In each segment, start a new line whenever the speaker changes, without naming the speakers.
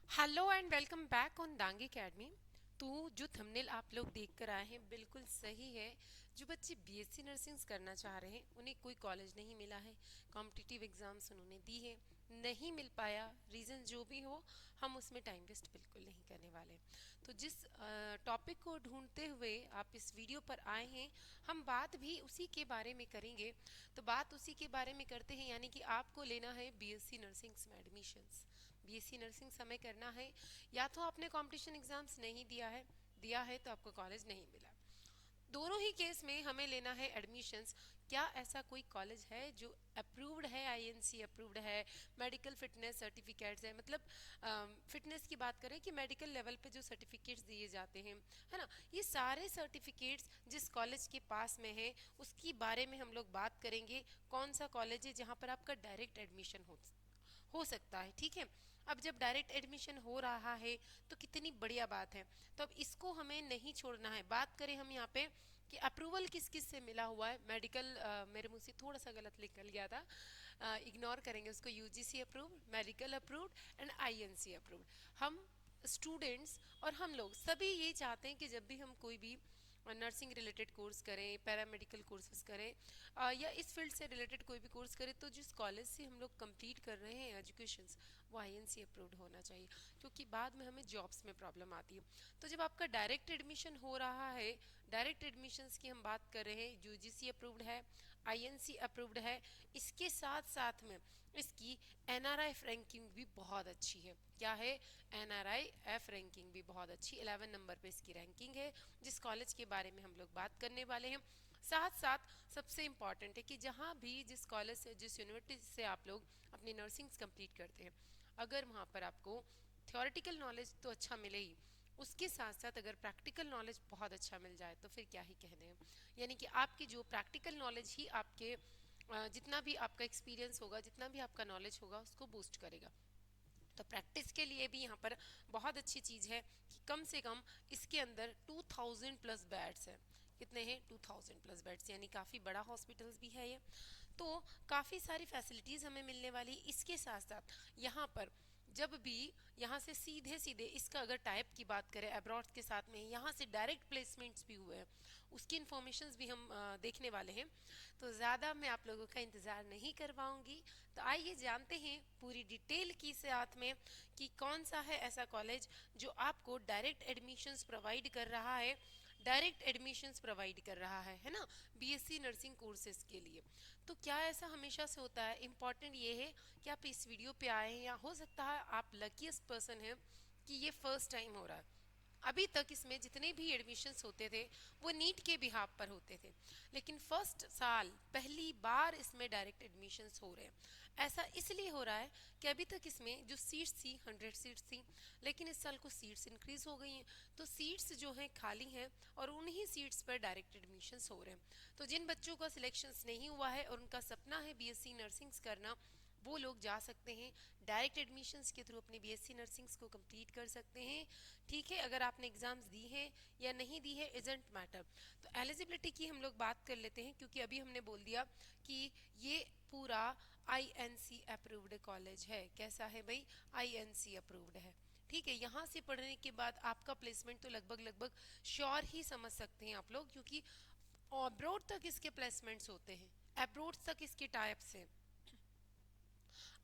Hello and welcome back on Dangi academy. तो जो thumbnail आप लोग देख कर आए हैं बिल्कुल सही है। जो बच्चे बीएससी नर्सिंग करना चाह रहे हैं उन्हें कोई कॉलेज नहीं मिला है। कॉम्पिटिटिव एग्जाम्स उन्होंने दी है, नहीं मिल पाया, रीज़न जो भी हो, हम उसमें टाइम वेस्ट बिल्कुल नहीं करने वाले। तो जिस टॉपिक को ढूंढते हुए आप इस वीडियो पर आए हैं, हम बात भी उसी के बारे में करेंगे। तो बात उसी के बारे में करते हैं, यानी कि आपको लेना है बीएससी नर्सिंग में एडमिशन्स। बीएससी नर्सिंग समय करना है, या तो आपने कंपटीशन एग्जाम्स नहीं दिया है तो आपको कॉलेज नहीं मिला। दोनों ही केस में हमें लेना है एडमिशन्स। क्या ऐसा कोई कॉलेज है जो अप्रूव्ड है, आईएनसी अप्रूव्ड है, मेडिकल फिटनेस सर्टिफिकेट्स है, मतलब फिटनेस की बात करें कि मेडिकल लेवल पे जो सर्टिफिकेट्स दिए जाते हैं, है ना, ये सारे सर्टिफिकेट्स जिस कॉलेज के पास में है उसकी बारे में हम लोग बात करेंगे। कौन सा कॉलेज है जहाँ पर आपका डायरेक्ट एडमिशन हो सकता है। ठीक है, अब जब डायरेक्ट एडमिशन हो रहा है तो कितनी बढ़िया बात है। तो अब इसको हमें नहीं छोड़ना है। बात करें हम यहाँ पे कि अप्रूवल किस किस से मिला हुआ है। मेडिकल, मेरे मुंह से थोड़ा सा गलत निकल गया था, इग्नोर करेंगे उसको। UGC approved, medical approved and INC approved. हम स्टूडेंट्स और हम लोग सभी ये चाहते हैं कि जब भी हम कोई भी नर्सिंग रिलेटेड कोर्स करें, पैरामेडिकल कोर्सेज करें, या इस फील्ड से रिलेटेड कोई भी कोर्स करें, तो जिस कॉलेज से हम लोग कंप्लीट कर रहे हैं एजुकेशंस, वो आईएनसी अप्रूव्ड होना चाहिए, क्योंकि बाद में हमें जॉब्स में प्रॉब्लम आती है। तो जब आपका डायरेक्ट एडमिशन हो रहा है, डायरेक्ट एडमिशन्स की हम बात कर रहे हैं, यूजीसी अप्रूव्ड है, आईएनसी अप्रूव्ड है, इसके साथ साथ में इसकी एनआरआई रैंकिंग भी बहुत अच्छी है। क्या है? एनआरआई एफ रैंकिंग भी बहुत अच्छी, 11 नंबर पे इसकी रैंकिंग है। जिस कॉलेज के बारे में हम लोग बात करने वाले हैं, साथ साथ सबसे इम्पॉर्टेंट है कि जहाँ भी, जिस कॉलेज से, जिस यूनिवर्सिटी से आप लोग अपनी नर्सिंग्स कंप्लीट करते हैं, अगर वहाँ पर आपको थ्योरेटिकल नॉलेज तो अच्छा मिले ही, उसके साथ साथ अगर प्रैक्टिकल नॉलेज बहुत अच्छा मिल जाए तो फिर क्या ही कहने हैं। यानी कि आपकी जो प्रैक्टिकल नॉलेज ही आपके जितना भी आपका एक्सपीरियंस होगा, जितना भी आपका नॉलेज होगा, उसको बूस्ट करेगा। तो प्रैक्टिस के लिए भी यहाँ पर बहुत अच्छी चीज़ है कि कम से कम इसके अंदर 2000 प्लस बेड्स हैं। कितने हैं? 2000 प्लस बेड्स, यानी काफ़ी बड़ा हॉस्पिटल्स भी है ये। तो काफ़ी सारी फैसिलिटीज़ हमें मिलने वाली। इसके साथ साथ यहाँ पर जब भी यहाँ से सीधे सीधे इसका अगर टाइप की बात करें अब्रॉड के साथ में, यहाँ से डायरेक्ट प्लेसमेंट्स भी हुए हैं, उसकी इन्फॉर्मेशंस भी हम देखने वाले हैं। तो ज़्यादा मैं आप लोगों का इंतज़ार नहीं करवाऊंगी। तो आइए जानते हैं पूरी डिटेल की साथ में कि कौन सा है ऐसा कॉलेज जो आपको डायरेक्ट एडमिशन्स प्रोवाइड कर रहा है, डायरेक्ट एडमिशन्स प्रोवाइड कर रहा है ना, बीएससी नर्सिंग कोर्सेज के लिए। तो क्या ऐसा हमेशा से होता है? इम्पॉर्टेंट ये है कि आप इस वीडियो पे आए हैं, या हो सकता है आप लकीस्ट पर्सन हैं कि ये फर्स्ट टाइम हो रहा है। अभी तक इसमें जितने भी एडमिशन्स होते थे वो नीट के बिहाफ पर होते थे, लेकिन फर्स्ट साल पहली बार इसमें डायरेक्ट एडमिशन्स हो रहे हैं। ऐसा इसलिए हो रहा है कि अभी तक इसमें जो सीट्स थी 100 सीट्स थी, लेकिन इस साल को सीट्स इंक्रीज हो गई हैं। तो सीट्स जो हैं खाली हैं और उन्हीं सीट्स पर डायरेक्ट एडमिशन्स हो रहे हैं। तो जिन बच्चों का सिलेक्शंस नहीं हुआ है और उनका सपना है बीएससी नर्सिंग्स करना, वो लोग जा सकते हैं डायरेक्ट एडमिशन्स के थ्रू अपनी बीएससी नर्सिंग्स को कंप्लीट कर सकते हैं। ठीक है, अगर आपने एग्जाम्स दी है या नहीं दी है इजंट मैटर। तो एलिजिबिलिटी की हम लोग बात कर लेते हैं, क्योंकि अभी हमने बोल दिया कि ये पूरा आईएनसी अप्रूव्ड कॉलेज है। कैसा है भाई? आईएनसी अप्रूव्ड है। ठीक है, यहाँ से पढ़ने के बाद आपका प्लेसमेंट तो लगभग लगभग श्योर ही समझ सकते हैं आप लोग, क्योंकि अब्रोड तक इसके प्लेसमेंट्स होते हैं, अब्रोड तक इसके टाइप्स हैं।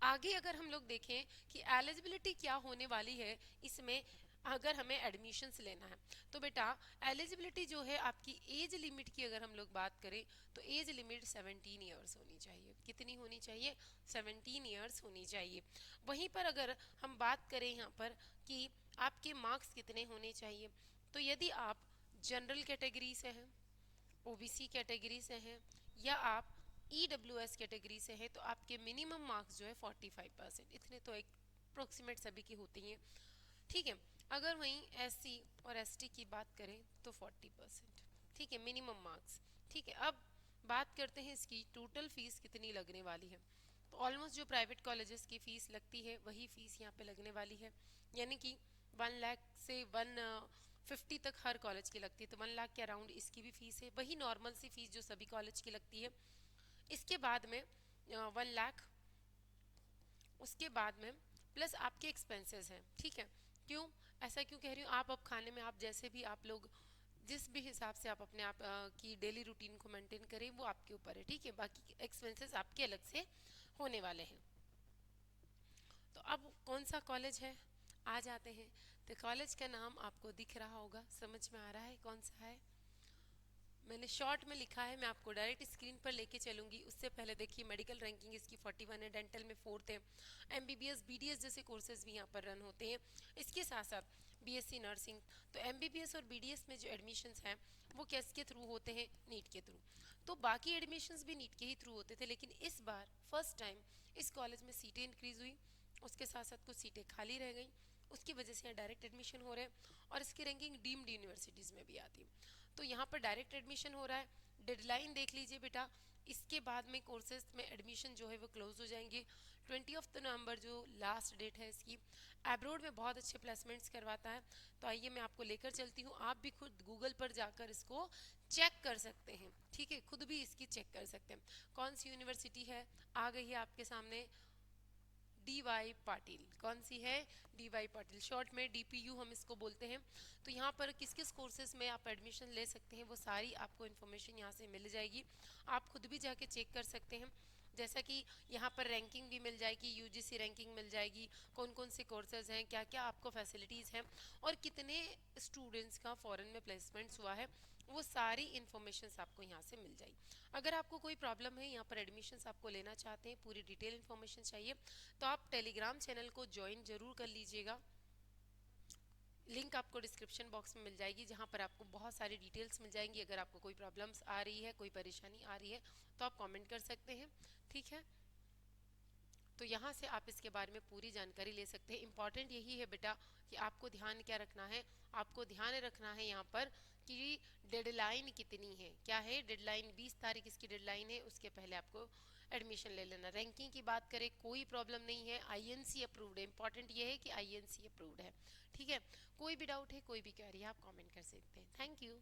आगे अगर हम लोग देखें कि एलिजिबिलिटी क्या होने वाली है इसमें, अगर हमें एडमिशन्स लेना है, तो बेटा एलिजिबिलिटी जो है आपकी एज लिमिट की अगर हम लोग बात करें, तो एज लिमिट 17 ईयर्स होनी चाहिए। कितनी होनी चाहिए? 17 ईयर्स होनी चाहिए। वहीं पर अगर हम बात करें यहाँ पर कि आपके मार्क्स कितने होने चाहिए, तो यदि आप जनरल कैटेगरी से हैं, ओबीसी कैटेगरी से हैं, या आप ईडब्ल्यूएस कैटेगरी से हैं, तो आपके मिनिमम मार्क्स जो है 45%, इतने तो एक अप्रोक्सीमेट सभी की होती हैं। ठीक है, अगर वहीं एससी और एसटी की बात करें तो 40%। ठीक है, मिनिमम मार्क्स। ठीक है, अब बात करते हैं इसकी टोटल फीस कितनी लगने वाली है। तो ऑलमोस्ट जो प्राइवेट कॉलेजेस की फीस लगती है वही फीस यहाँ पे लगने वाली है, यानी कि 1 लाख से 150 तक हर कॉलेज की लगती है। तो 1 लाख के अराउंड इसकी भी फीस है, वही नॉर्मल सी फीस जो सभी कॉलेज की लगती है। इसके बाद में 1 लाख, उसके बाद में प्लस आपके एक्सपेंसेस हैं, ठीक है। क्यों, ऐसा क्यों कह रही हूँ, आप अब खाने में आप जैसे भी आप लोग जिस भी हिसाब से आप अपने आप की डेली रूटीन को मेंटेन करें वो आपके ऊपर है, ठीक है। बाकी एक्सपेंसेस आपके अलग से होने वाले हैं। तो अब कौन सा कॉलेज है, आ जाते हैं। तो कॉलेज का नाम आपको दिख रहा होगा, समझ में आ रहा है कौन सा है। मैंने शॉर्ट में लिखा है, मैं आपको डायरेक्ट स्क्रीन पर लेके चलूंगी। उससे पहले देखिए मेडिकल रैंकिंग इसकी 41 है, डेंटल में 4th है, एमबीबीएस बीडीएस जैसे कोर्सेज भी यहाँ पर रन होते हैं। इसके साथ साथ बीएससी नर्सिंग। तो एमबीबीएस और बीडीएस में जो एडमिशन्स हैं वो किसके थ्रू होते हैं, नीट के थ्रू। तो बाकी एडमिशन्स भी नीट के ही थ्रू होते थे, लेकिन इस बार फर्स्ट टाइम इस कॉलेज में सीटें इंक्रीज हुई, उसके साथ साथ कुछ सीटें खाली रह गई, उसकी वजह से यहाँ डायरेक्ट एडमिशन हो रहे हैं और इसकी रैंकिंग डीम्ड यूनिवर्सिटीज़ में भी आती है। तो यहाँ पर डायरेक्ट एडमिशन हो रहा है। डेडलाइन देख लीजिए बेटा, इसके बाद में कोर्सेज में एडमिशन जो है वो क्लोज हो जाएंगे। 20 नवंबर जो लास्ट डेट है इसकी। एब्रोड में बहुत अच्छे प्लेसमेंट्स करवाता है, तो आइए मैं आपको लेकर चलती हूँ। आप भी खुद गूगल पर जाकर इसको चेक कर सकते हैं, ठीक है, खुद भी इसकी चेक कर सकते हैं। कौन सी यूनिवर्सिटी है, आ गई है आपके सामने, डी वाई पाटिल। कौन सी है, डी वाई पाटिल, शॉर्ट में डीपीयू हम इसको बोलते हैं। तो यहाँ पर किस किस कोर्सेज में आप एडमिशन ले सकते हैं वो सारी आपको इन्फॉर्मेशन यहाँ से मिल जाएगी। आप खुद भी जाके चेक कर सकते हैं। जैसा कि यहाँ पर रैंकिंग भी मिल जाएगी, यूजीसी रैंकिंग मिल जाएगी, कौन कौन से कोर्सेज हैं, क्या क्या आपको फैसिलिटीज़ हैं और कितने स्टूडेंट्स का फॉरेन में प्लेसमेंट्स हुआ है, वो सारी इन्फॉर्मेशन आपको यहाँ से मिल जाएगी। अगर आपको कोई प्रॉब्लम है, यहाँ पर एडमिशन्स आपको लेना चाहते हैं, पूरी डिटेल इन्फॉर्मेशन चाहिए, तो आप टेलीग्राम चैनल को ज्वाइन जरूर कर लीजिएगा। लिंक आपको डिस्क्रिप्शन बॉक्स में मिल जाएगी, जहाँ पर आपको बहुत सारी डिटेल्स मिल जाएंगी। अगर आपको कोई प्रॉब्लम्स आ रही है, कोई परेशानी आ रही है, तो आप कमेंट कर सकते हैं, ठीक है। तो यहाँ से आप इसके बारे में पूरी जानकारी ले सकते हैं। इंपॉर्टेंट यही है बेटा कि आपको ध्यान क्या रखना है, आपको ध्यान रखना है यहाँ पर कि डेडलाइन कितनी है, क्या है डेडलाइन, 20 तारीख इसकी डेडलाइन है, उसके पहले आपको एडमिशन ले लेना। रैंकिंग की बात करें कोई प्रॉब्लम नहीं है, आईएनसी अप्रूव्ड है। इंपॉर्टेंट ये है कि आईएनसी अप्रूव्ड है, ठीक है। कोई भी डाउट है, कोई भी क्वेरी है, आप कमेंट कर सकते हैं। Thank you.